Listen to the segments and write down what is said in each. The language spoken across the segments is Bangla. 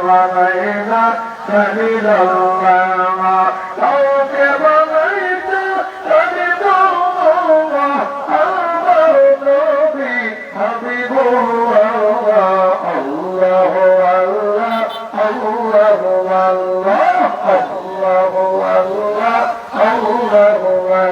বানাইনা খলিলাল্লাহ কাউকে বানাইনা খলিলাল্লাহ আল্লাহ নবী হাবিবুল্লাহ আল্লাহ আল্লাহ আল্লাহ আল্লাহ আল্লাহ আল্লাহ আল্লাহ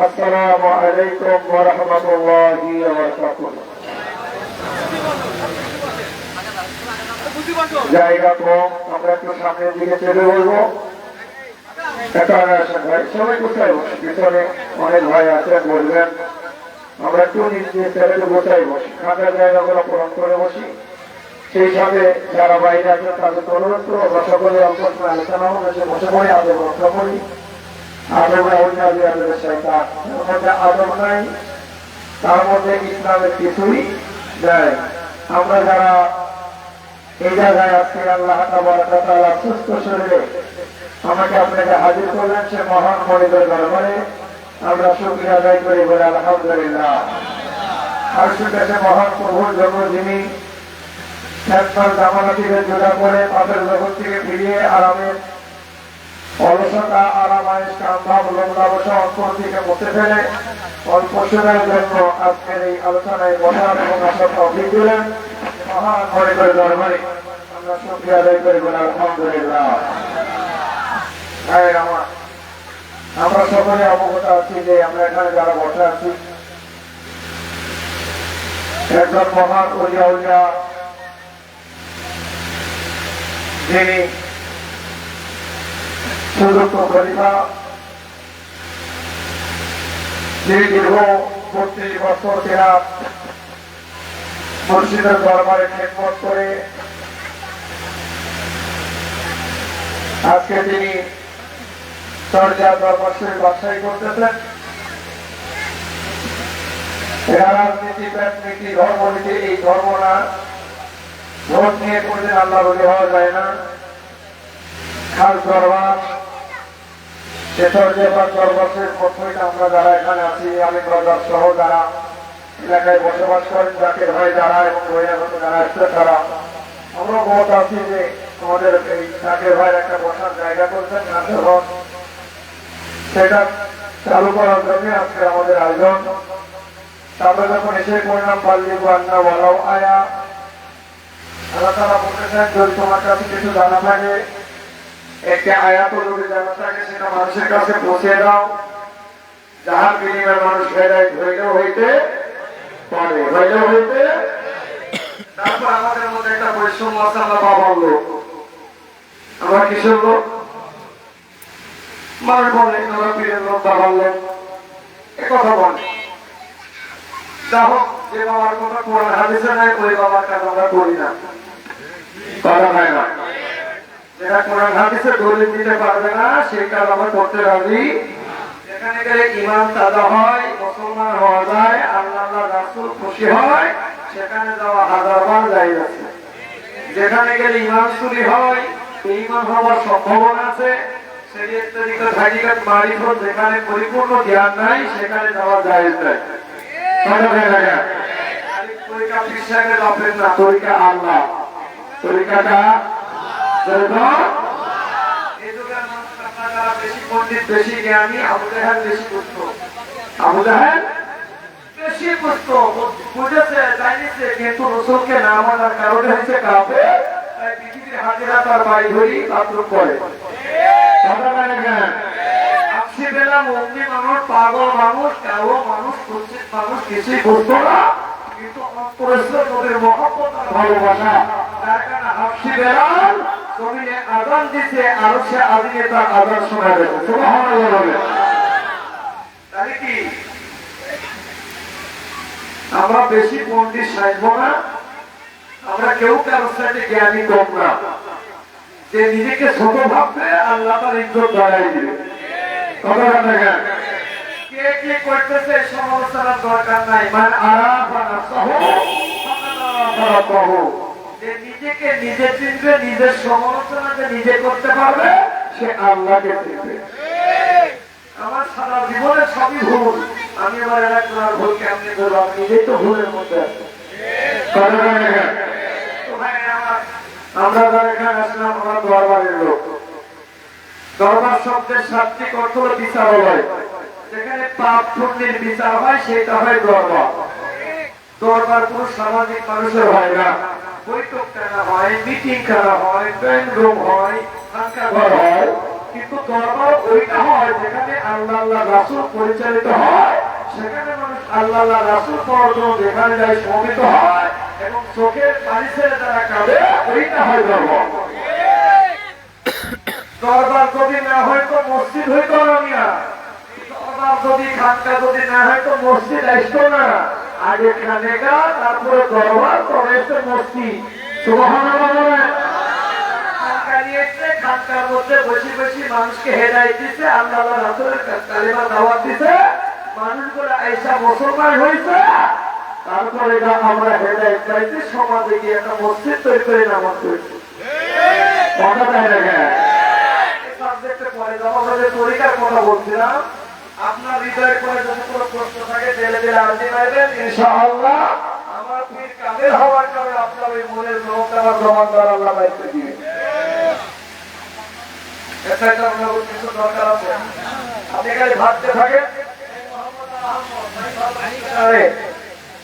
আসসালামু আলাইকুম ওয়া রাহমাতুল্লাহি ওয়া বারাকাতুহু। জায়গা কম, আমরা একটু সামনের দিকে চলে বলবো। ভাই সবাই কোথায় বসে পিছনে অনেক ভাই আছেন বলবেন আমরা একটু নিজ ছেলেকে বসাই বসি ফাঁকা জায়গাগুলো পূরণ করে বসি সেই সাথে যারা বাইরে আছে তাদের অনুরোধ করবো আমরা সকলে অল্প সময় আলোচনা হয়েছে বসে পড়ে আদব রক্ষা করি আদব তার মধ্যে আদব নাই তার মধ্যে ইসলামের কিছুই দেয় আমরা যারা এই জায়গায় আজকে আল্লাহ তাআলা সুস্থ শরীরে আমাকে আপনাকে হাজির করলেন সে মহান মনিবের দরবারে আমরা শুকরিয়া আদায় করি বলে আলহামদুলিল্লাহ। আর সে মহান প্রভুর জন্য যিনি একবার জামানা থেকে জোড়া করে পাপের জগৎ থেকে ফিরিয়ে আরামের অলসতা আরামায় কামভাব লম্বাবসা অন্তর থেকে মুছে ফেলে অল্প সময়ের জন্য আজকের এই আলোচনায় বসার এবং আপনার তৌফিক দিলেন মহান মনিবের দরবারে আমরা শুকরিয়া আদায় করি বলে আলহামদুলিল্লাহ। আমরা সকলে অবগত আছি যে আমরা এখানে যারা বসে আছি একজন মহান ওলিয়া যিনি সুযোগ্য খলিফা যিনি দীর্ঘ ৩২ বছর তেরা মুর্শিদের দরবারে খেদমত করে আজকে তিনি চর্চা দরবার শরীফ বাদশাহী করতেছেন। এরা রাজনীতি রাজনীতি ধর্মনীতি এই ধর্ম না ভোট নিয়ে কোনদিন আল্লাহ বলে হওয়া যায় না। খাস দরবার সে চর্চা বা দরবার শরীফ প্রথমে আমরা যারা এখানে আছি আমি দরবার সহ যারা এলাকায় বসবাস করেন জাতির ভাই যারা এবং বহিরাগত যারা আসছে তারা আমরা বহুত আছি যে আমাদের এই জাতির ভাইয়ের একটা বসার জায়গা করছেন নাচের হন সেটা চালু করার জন্য আজকে আমাদের আয়োজন। তারপরে যখন এসে করলাম পাল্লি বান্না বলাও আয়া আল্লাহ তাআলা বলতেছেন যদি তোমার কাছে কিছু জানা থাকে একটা আয়াত যদি জানা থাকে সেটা মানুষের কাছে পৌঁছে দাও যাহার বিনিময়ে মানুষ হেদায়েত হইলেও হইতে পারে হইলেও হইতে। তারপর আমাদের মধ্যে একটা বৈষম্য আছে আমরা বাবার লোক আমরা কিসের লোক মানুষ বলে আমরা পীরের লোক বাবার লোক একথা বলে যা হোক যে বাবার কথা কোরআন হাদিসে নাই ওই বাবার কাজ আমরা করি না কথা হয় না যেটা কোরআন হাদিসে দলিল দিতে পারবে না সেই কাজ আমরা করতে রাজি। যেখানে গেলে ঈমান তাজা হয় মুসলমান হওয়া যায় আল্লাহ রাসূল খুশি হয় সেখানে যাওয়া হাজারবার জায়েজ আছে। যেখানে গেলে ঈমান চুরি হয় ঈমান হওয়ার সম্ভাবনা আছে শরীয়ত তরিকত হাকিকত মারিফত যেখানে পরিপূর্ণ জ্ঞান নাই সেখানে যাওয়া জায়েজ নাই। কথা হয় না আলিফ তরিকা বিশ্বাসের অপেন না তরিকা আল্লাহ তরিকাটা যেটা এই যুগের মানুষ আপনারা বেশি পণ্ডিত বেশি জ্ঞানী আবু জাহেল বেশি বুঝতো আবু জাহেল বেশি বুঝতো বুঝেছে জানিছে কিন্তু রাসূলকে না মানার কারণে হচ্ছে কাফের তাই পৃথিবীর হাজিরা তার বাড়ি ধরি তাৎরুপ করে কথা বলে না আপসি বেলা মুমিন মানুষ পাগল মানুষ কালো মানুষ কুচ্ছিত মানুষ কিছুই বুঝতো না কিন্তু অন্তরেশ্বর নবীর মহব্বত আর ভালোবাসা তার কারণে আপসি বেলাল জমিনে আযান দিতে আর সে আদিনে তার আযান শোনা যাবে সুবহানাল্লাহ বলে। তাই কি আমরা বেশি পণ্ডিত সাইব না আমরা কেউ কারোর সাথে জ্ঞানী কম না যে নিজেকে ছোট ভাববে আল্লাহ তার ইজ্জত বাড়াই দিবে কথা বলে না কে কে করতেছে সমালোচনার দরকার নাই মানে আরাফা নাফসাহু ফাকাদ যে নিজেকে নিজে চিনবে নিজের সমালোচনাকে নিজে করতে পারবে সে আল্লাহকে চিনবে। আমার সারা জীবনে সবই ভুল আমি আমার এলাকার ভুল কেমনি ধরবো আমি নিজেই তো ভুলের মধ্যে আছি আমরা যারা এখানে আসলাম আমরা দরবারের লোক দরবার শব্দের শাব্দিক অর্থ হলো বিচার হয় যেখানে পাপ পুণ্যের বিচার হয় সেটা হয় দরবার। দরবার কোনো সামাজিক মানুষের হয় না বৈঠক করা হয় মিটিং করা হয় ব্যাংক রুম হয় ফাঁকা ঘর হয় কিন্তু দরবার ওইটা হয় যেখানে আল্লাহ রাসূল পরিচালিত হয় সেখানে মানুষ আল্লাহ রাসূল পর্যন্ত যেখানে যায় সমবেত হয় এবং চোখের পানি ছেড়ে যারা কাঁদে ওইটা হয় দরবার। দরবার যদি না হয় তো মসজিদ হইতো না মিয়া। দরবার যদি খানকা যদি না হয় তো মসজিদ আসতো না। আগে খানেকা, তারপরে দরবার, তবে এসে মসজিদ। সুবহানাল্লাহ বলেন। খানকা নিয়ে এসে খানকার মধ্যে বসে বসে মানুষকে হেদায়েত দিতে, আল্লাহ রাসূলের কালিমা দাওয়াত দিতে, মানুষগুলো আইসা মুসলমান হইছে। তারপরে আমরা হেদায়েত পাইতে সমাজে গিয়ে একটা মসজিদ তৈরি করে নামাজ পড়ছি। কথা তাই না? সাবজেক্টে পড়ে যাবো। আমরা যে তরিকার কথা বলছিলাম, আপনার হৃদয়ের করে যদি কোনো প্রশ্ন থাকে জেলে জেলে আরজি মারবেন, ইনশাআল্লাহ আমার পীর কামেল হওয়ার কারণে আপনার ওই মনের জবাবটা আমার জমান দেওয়ার আল্লাহ দায়িত্ব দিবে। এটা আপনার কিছু দরকার আছে। আপনি খালি ভাবতে থাকেন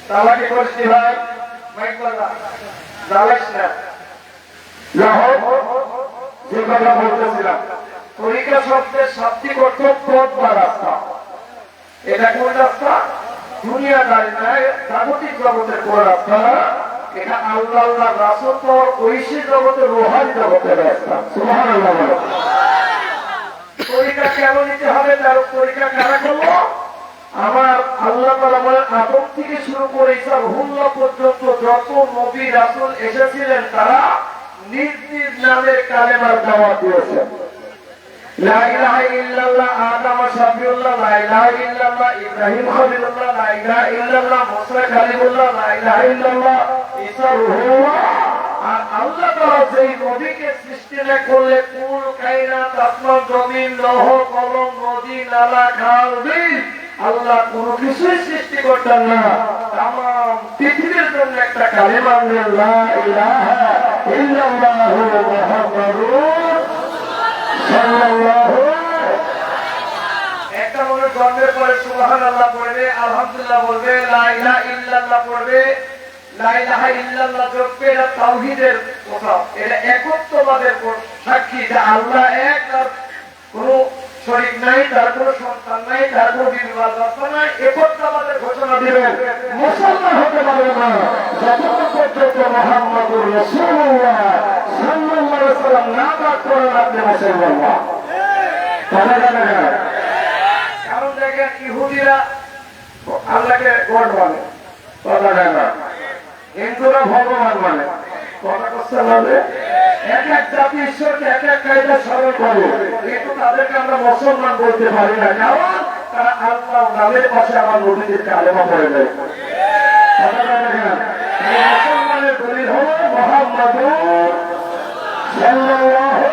তালাকি করছি ভাই, মাইক লাগা জ্বালাইস না। যে কথা বলতেছিলাম, তরিকা শব্দের শাব্দিক অর্থ পথ বা রাস্তা। এটা কোন রাস্তা? দুনিয়াদারি নয়, জাগতিক জগতের কোন রাস্তা না। এটা আল্লাহ আল্লাহ রাসূল পর ঐশী জগতের রুহানি জগতের রাস্তা। সুবহানাল্লাহ বলো। তরিকা কেন নিতে হবে? তার তরিকা কারা করলো? আমার আল্লাহ তাআলা বলেন, আদম থেকে শুরু করে ঈসা রুহুল্লাহ পর্যন্ত যত নবী রাসূল এসেছিলেন তারা নিজ নিজ নামের কালেমার দাওয়াত দিয়েছেন। লা ইলাহা ইল্লাল্লাহ আদম শাফিউল্লাহ, লা ইলাহা ইল্লাল্লাহ ইব্রাহিম খলিলুল্লাহ, লা ইলাহা ইল্লাল্লাহ মুসা কালিমুল্লাহ, লা ইলাহা ইল্লাল্লাহ ঈসা রূহুল্লাহ। আর আল্লাহ তাআলা যেই নবীকে সৃষ্টি না করলে কুল কায়নাত, আসমান জমিন, লৌহ কলম, নদী নালা খাল বিল, আল্লাহ কোনো কিছুই সৃষ্টি করতেন না। তাম পৃথিবীর জন্য একটা কালেমা লা ইলাহা ইল্লাল্লাহু মুহাম্মাদুর সাল্লাল্লাহু। একটা মনে জন্মের পরে সুবহানাল্লাহ পড়বে, আলহামদুলিল্লাহ বলবে, লা ইলাহা ইল্লাল্লাহ পড়বে। লা ইলাহা ইল্লাল্লাহ জপবে, এটা তাওহীদের কথা। এটা একত্ববাদের সাক্ষী যে আল্লাহ এক, তার কোনো শরীক নাই, তার কোনো সন্তান নাই, তার কোনো বিবাহ নাই। একত্ববাদের ঘোষণা দিবেন। মুসলমান হতে পারবে না যতক্ষণ পর্যন্ত মুহাম্মাদুর রাসূলুল্লাহ সাল্লাল্লাহু আলাইহি ওয়াসাল্লাম না পাক করেন আপনি মুসলমান না। কারণ দেখেন ইহুদিরা আল্লাহকে গড মানে, কথা দেয় না। হিন্দুরা ভগবান মানে, কথা করতে হবে। এক এক জাতি ঈশ্বরকে এক এক কায়দা স্মরণ করে, কিন্তু তাদেরকে আমরা মুসলমান বলতে পারি না, কারণ তারা আল্লাহ নামের পাশে আমার নবীদের কালেমা পড়ে দেয়। মুসলমানের দলিল হলো মুহাম্মাদুর সাল্লাল্লাহু।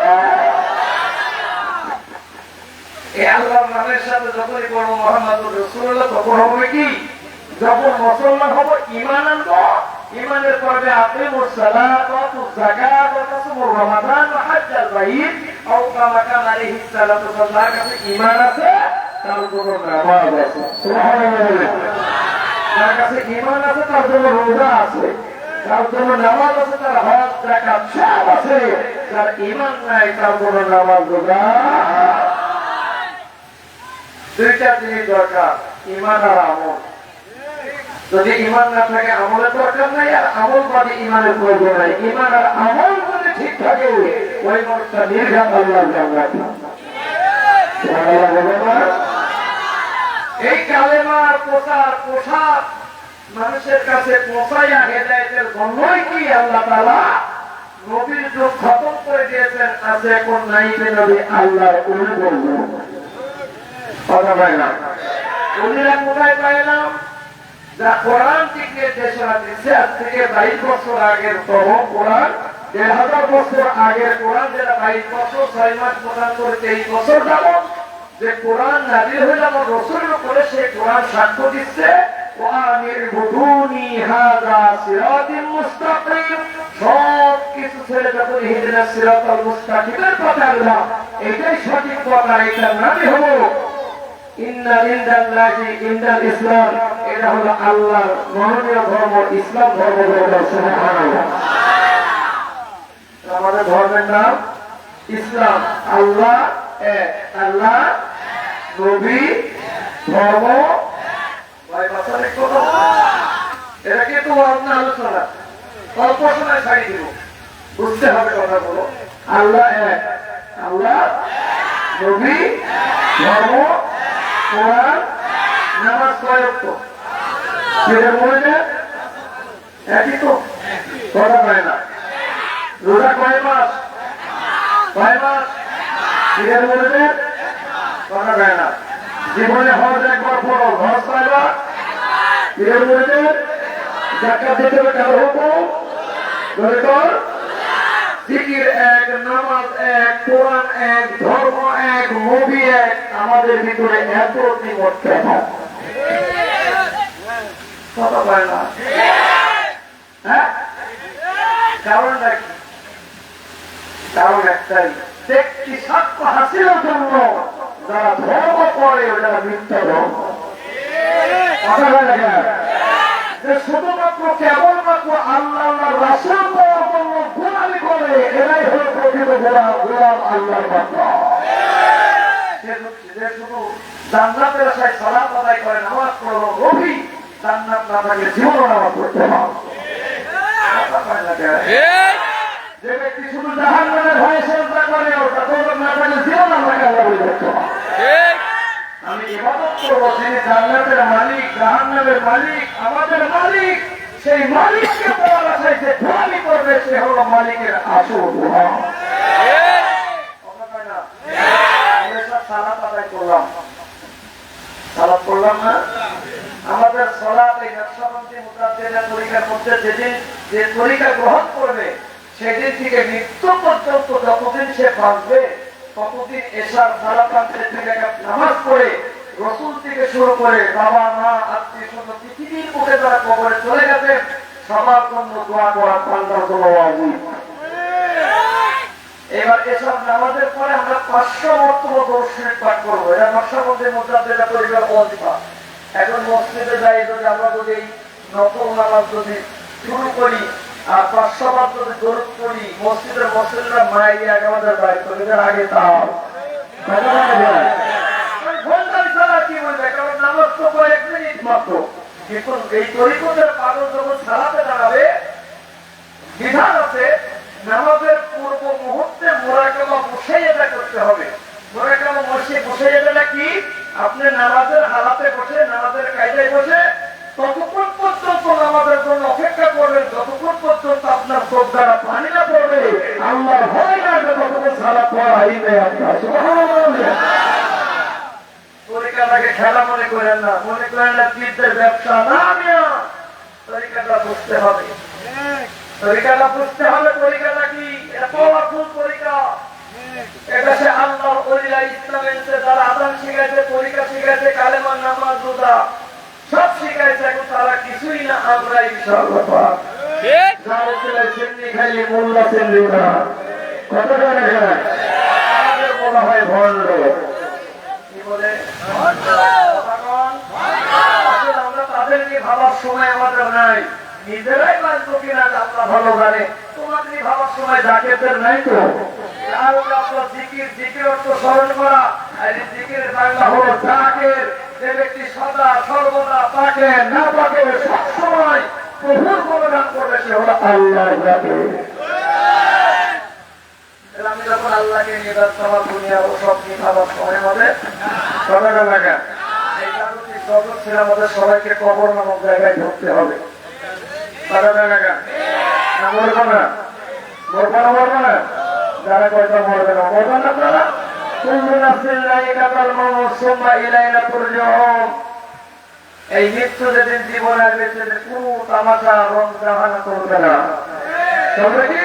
এই আল্লাহর নামের সাথে যখনই পড়ো মুহাম্মাদুর রাসূলুল্লাহ, তখন হবে কি? যখন মুসলমান হবো, ঈমান আনবো, ঈমানের পরে আকিমুস সালাত ওয়া আতুজ যাকাত ওয়া তাসুমুর রমাদান ওয়া হাজ্জাল বাইত আও কামা কানা আলাইহিস সালাতু ওয়াস সালাম। ঈমান আছে, তার জন্য নামাজ আছে। সুবহানাল্লাহ। তার কাছে ঈমান আছে, তার জন্য রোজা আছে, তার জন্য নামাজ আছে, তার হজ যাকাত সব আছে। যার ঈমান নাই তার জন্য নামাজ রোজা। দুইটা জিনিস দরকার, ঈমান আর আমল। যদি ঈমান না থাকে আমলের দরকার নাই, আর আমল বাদে ঈমানের প্রয়োজন নাই। ঈমান আর আমল যদি ঠিক থাকে, ওই মানুষটা নির্ঘাত আল্লাহর জান্নাত। এই কালেমার প্রচার প্রসার মানুষের কাছে পৌঁছাইয়া হেদায়েতের জন্যই কি আল্লাহ তাআলা নবীর যুগ খতম করে দিয়েছেন। আছে এখন নাইবে নবী আল্লাহর ওলি বলবো, কথা পাই না। উনিরা কোথায় পাইলাম? যা কোরআন থেকে দেশরা দিচ্ছে, আজ থেকে 22 বছর আগের তহ কোরআন, 1000 বছর আগের কোরআন, যেটা 22 বছর 6 মাস 23 বছর যাবত যে কোরআন নাযিল হইল আমার রাসূলের উপরে, সেই কোরআন সাক্ষ্য দিচ্ছে ওয়ানির বুদুনি হাযা সিরাতুল মুস্তাকিম। সব কিছু ছেড়ে যখন ইহদিনাস সিরাতাল মুস্তাকিমের কথা বললাম, এটাই সঠিক কথা, এটার নামই হলো ইন্না লিল্লাহি ইন্নাল ইসলাম। এটা হলো আল্লাহর মনোনীয় ধর্ম, ইসলাম ধর্ম। সুবহানাল্লাহ। আমাদের ধর্মের নাম ইসলাম। আল্লাহ এক, আল্লাহ, নবী, ধর্ম। এটা কিন্তু অন্য আলোচনা, অল্প সময় ছাড়ি দিব, বুঝতে হবে কথাগুলো। আল্লাহ এক, আল্লাহ, নবী, ধর্ম, কোরআন, নামাজ কয় ওয়াক্ত? সেটা বলে না একই তো কথা হয় না। রোজা কয় মাস? কয় মাস? সেটা বলে দেন কথা হয় না। জীবনে হজ একবার পড়ো, হজ কয়বার? সেটা বলে দেন। জাকাত দিতে হবে কার হুকুম? বলে কর। জিকির এক, নামাজ এক, কোরআন এক, ধর্ম এক, নবী এক। আমাদের ভিতরে এত দ্বিমত কেন? কথা পায় না। হ্যাঁ, কারণটা কি? কারণ একটাই, ব্যক্তি স্বার্থ হাসিলের জন্য যারা ধর্ম করে যারা মিথ্যা ধর্ম। কথা হয় না কেন? যে শুধুমাত্র কেবলমাত্র আল্লাহ আল্লাহ রাসূল পাওয়ার জন্য গোলামি করে, এরাই হল প্রকৃত গোলাম আল্লাহর বান্দা। যে শুধু জান্নাতের আশায় সালাত আদায় করে, নামাজ পড়লো, রবি জান্নাত না থাকলে জীবনও নামাজ পড়তে হবে। যে ব্যক্তি শুধু জাহান্নামের ভয়ে চিন্তা করে, ওটা তওবা না থাকলে জীবন আমাকে আল্লাহ বলে দেখতে হবে। আমি ইবাদত করবো যিনি জান্নাতের মালিক, জাহান্নামের মালিক, আমাদের মালিক। সেই মালিককে পাওয়ার আশায় যে গোলামি করবে, সে হলো মালিকের আসল গোলাম। সালাত আদায় করলাম, সালাত করলাম না? আমাদের সালাত এই নকশবন্দি মুতাদ্দিনের তরিকার মধ্যে যেদিন যে তরিকা গ্রহণ করবে, সেদিন থেকে মৃত্যু পর্যন্ত যতদিন সে বাঁচবে, ততদিন এশার সালাতের থেকে নামাজ পড়ে রসুল থেকে শুরু করে বাবা মা আত্মীয় স্বজন পৃথিবীর বুকে যারা কবরে চলে গেছে, সবার জন্য দোয়া করা পাল্টা জন্য ওয়াজিব। এবার এসব নামাজের পরে আমরা 500 মর্তবা দরুদ শরীফ পাঠ করবো। এটা নকশবন্দি মুতাদ্দিনের তরিকার ওয়াজিফা। এখন মসজিদে যাই, যদি আমরা যদি নফল নামাজ যদি শুরু করি আর 500 বার যদি দরুদ পড়ি, মসজিদের মুসল্লিরা মাইকে আগে আমাদের বাইর করে দেন, আগে তাও কি বলবে, কারণ নামাজ তো কয়েক মিনিট মাত্র। দেখুন এই তরিকতের পাগল যখন সালাতে দাঁড়াবে, বিধান আছে নামাজের পূর্ব মুহূর্তে মুরাকাবা মুশাইয়াদা করতে হবে। মুরাকাবা মুশাইয়াদাটা কি? আপনি নামাজের হালাতে বসে, নামাজের কায়দায় বসে ততক্ষণ পর্যন্ত নামাজের জন্য অপেক্ষা করবেন, যতক্ষণ পর্যন্ত আপনার চোখ দ্বারা পানি না পড়বে, আল্লাহর ভয় লাগবে, ততক্ষণ সালাত পড়াইবে আপনার। সুবহানাল্লাহ। তরিকাটাকে খেলা মনে করেন না, মনে করেন না পীরদের ব্যবসা না। মিয়া তরিকাটা বুঝতে হবে, তরিকাটা বুঝতে হবে। তরিকাটা কি? এটা পাওয়ারফুল তরিকা। এটা সে আল্লাহর ওলিয়া ইসলামের যারা আযান শিখাইছে, তরিকা শিখাইছে, কালেমা, নামাজ, রোজা সব শিখাইছে। এখন তারা কিছুই না, আমরা ইনশাআল্লাহ পাক। ঠিক। যারা ছেলে সিন্নি খালি মোল্লা সিন্নি না, কত জানে না, আমাদের বলা হয় ভণ্ড। কি বলে? ভণ্ড। আসলে আমরা তাদের নিয়ে ভাবার সময় আমাদের নাই। নিজেরাই বাঁচবো কিনা আল্লাহ ভালো জানে। তোমাদের ভাবার সময় জাকেতের নাই তো। জিকির অর্থ স্মরণ করা, আর জিকিরের বাংলা হলো জাকের। যে ব্যক্তি সদা সর্বদা তাকে না পাকে সবসময় প্রভুর গুণগান করবে, সে হলো আল্লাহর জাকের। আমি যখন আল্লাহকে নিয়ে ব্যস্ত হওয়ার দুনিয়া ও সব নিয়ে ভাবার সময় হবে সবাইকে লাগা। এই জাগতিক জগৎ ছিল আমাদের সবাইকে কবর নামক জায়গায় ঢুকতে হবে। যারা কয়টা মরবে না, মরবেন আপনারা। এই মৃত্যু যেদিন জীবনে আসবে, সেদিন কোন তামাশা রং জাহানা করবে না। তবে কি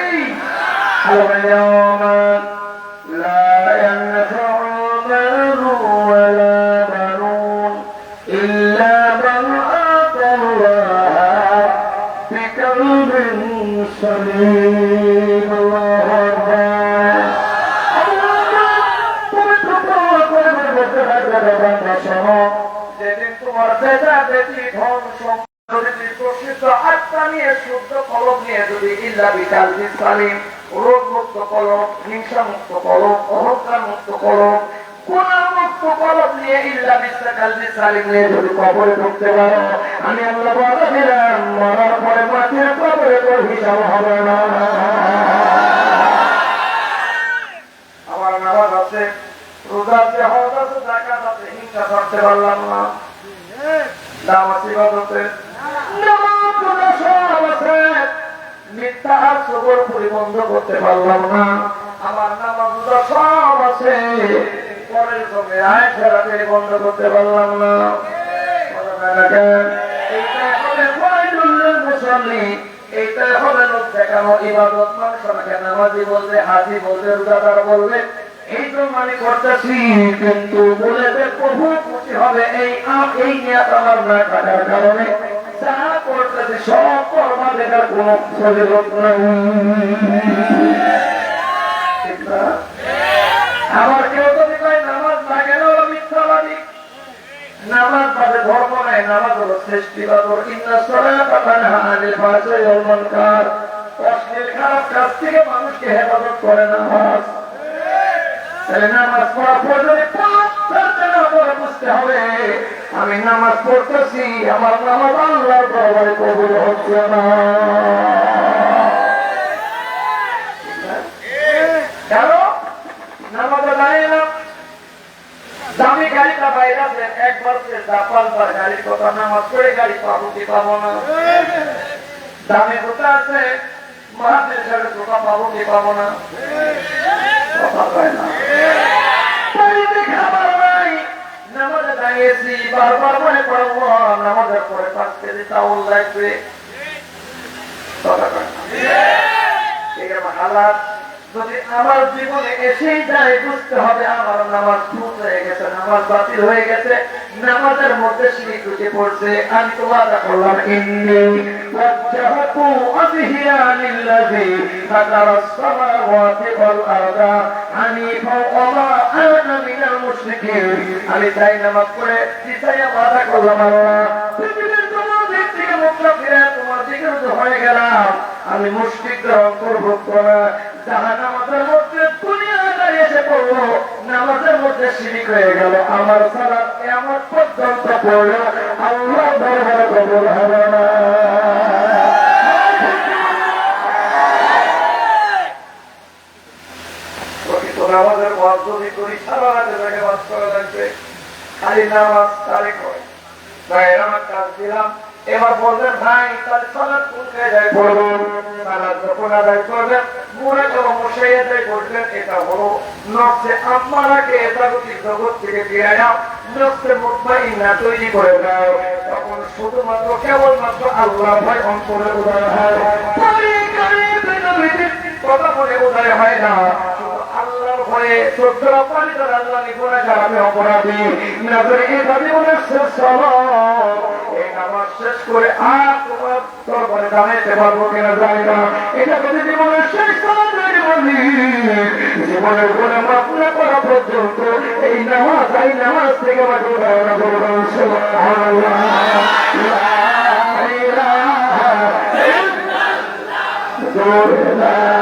যেদিন তোমার বেটা বেটি ধন সম্পত্তি প্রসিদ্ধ আত্মা নিয়ে, শুদ্ধ কলম নিয়ে যদি ইল্লা বিকাল বিসালিম, রোগ মুক্ত কলম, হিংসা মুক্ত কলম, অহংকার মুক্ত কলম, গুনাহ মুক্ত কলম নিয়ে ইল্লা বিকাল বিসালিম নিয়ে যদি কবরে ঢুকতে পারো, আমি আল্লাহ বলে দিলাম মরার পরে মাটির কবরে তোর হিসাব হবে না। আমার নাম আছে, হজ আছে, যাকাত আছে, হিংসা করতে পারলাম না। নামাজ ইবাদতে নামাজ রোজা সব আছে, মিথ্যা আর সবর পরিবন্ধ করতে পারলাম না। আমার নামাজ রোজা সব আছে, পরের সঙ্গে আয় ফেরাতে বন্ধ করতে পারলাম না। এইটা হবে ফয়জুল্লাহ মুসল্লি, এইটা হবে লোক দেখানো ইবাদত। মানুষ আমাকে নামাজি বলবে, হাজি বলবে, রোজাদার বলবে, এই তো মানে করতেছি, কিন্তু বলে যে প্রভু খুশি হবে এই নিয়াত আমার না থাকার কারণে যা করতেছি সব কর্মা দেখার কোন শরীরত নাই। ঠিক না? আবার কেউ যদি কয় নামাজ লাগে না, ওরা মিথ্যাবাদী। নামাজ বাদে ধর্ম নাই, নামাজ হলো শ্রেষ্ঠ ইবাদত। ইন্না সালাতা তানহা আনিল ফাহশাই ওয়াল মুনকার। অশ্লীল খারাপ কাজ থেকে মানুষকে হেফাজত করে নামাজ। তাহলে নামাজ পড়া প্রয়োজনে বুঝতে হবে আমি নামাজ পড়তেছি, আমার নামাজ আল্লাহর দরবারে কবুল হচ্ছে না। কেন নামাজে দাঁড়িয়ে না? দামি গাড়িটা বাইরে আছে, একবার পাঁচবার গাড়ির কথা, নামাজ পড়ে গাড়ি পাবো কি পাবো না? দামি জুতা আছে, মাহাতের সাথে জুতা পাবো কি পাবো না? কথা হয় না। খাবার নাই, নামাজে দাঁড়িয়েছি, বারবার মনে পড়বো নামাজের পরে 5 কেজি চাউল লাগবে। কথা হয় না। ঠিক আছে, হালাত যদি আমার জীবনে এসেই যায়, বুঝতে হবে আমার নামাজ ভুল হয়ে গেছে, নামাজ বাতিল হয়ে গেছে, নামাজের মধ্যে শিরক ঢুকে পড়ছে। আমি তো ওয়াদা করলাম, ইন্নী ওয়াজ্জাহতু ওয়াজহিয়া লিল্লাযী ফাতারাস সামাওয়াতি ওয়াল আরদা হানিফাও ওয়া মা আনা মিনাল মুশরিকিন। আমি তাই নামাজ পড়ে দিশায়া ওয়াদা করলাম, আল্লাহ পৃথিবীর তোমার দিক থেকে মুখটা ফিরে তোমার দিকে হয়ে গেলাম, আমি মুশরিকদের অন্তর্ভুক্ত না। যারা নামাজের মধ্যে দুনিয়াদারি এসে পড়লো, নামাজের মধ্যে শিরক হয়ে গেল, আমার সালাত কিয়ামত পর্যন্ত পড়লো, আল্লাহ দরবারে কবুল হবে না। প্রকৃত নামাজের ওয়াজ যদি করি, সারা রাতে তাকে ওয়াজ করা লাগবে, খালি নামাজ তারিখ হয়। ভাই আমার কাজ দিলাম, এবার বলবেন ভাই তাহলে সালাত কোন জায়গায় পড়বেন? সালাত যখন আদায় করবেন মুড়ে তো মশাই আদায় করবেন। এটা হলো নফসে আম্মারাকে জাগতিক জগৎ থেকে ফিরাইয়া নফসে মুতমাইন্না তৈরি করে দাও। তখন শুধুমাত্র কেবলমাত্র আল্লাহ ভয় অন্তরে উদয় হয়, কথা বলে উদয় হয় না। আল্লাহর ভয়ে চোদ্দরা পালিতার আল্লাহ নিপুণাকার আমি অপরাধী নাজরে এটা জীবনের শেষ সালাত। এই নামাজ শেষ করে আর তোমার দরবারে দাঁড়াইতে পারবো কিনা জানি না। এটা যদি জীবনের শেষ সালাত হয়ে বলি, জীবনের গুণে মাফ না করা পর্যন্ত এই নামাজ থেকে আমাকে ধারণা করবো। সুবহানাল্লাহ, লা ইলাহা ইল্লাল্লাহ।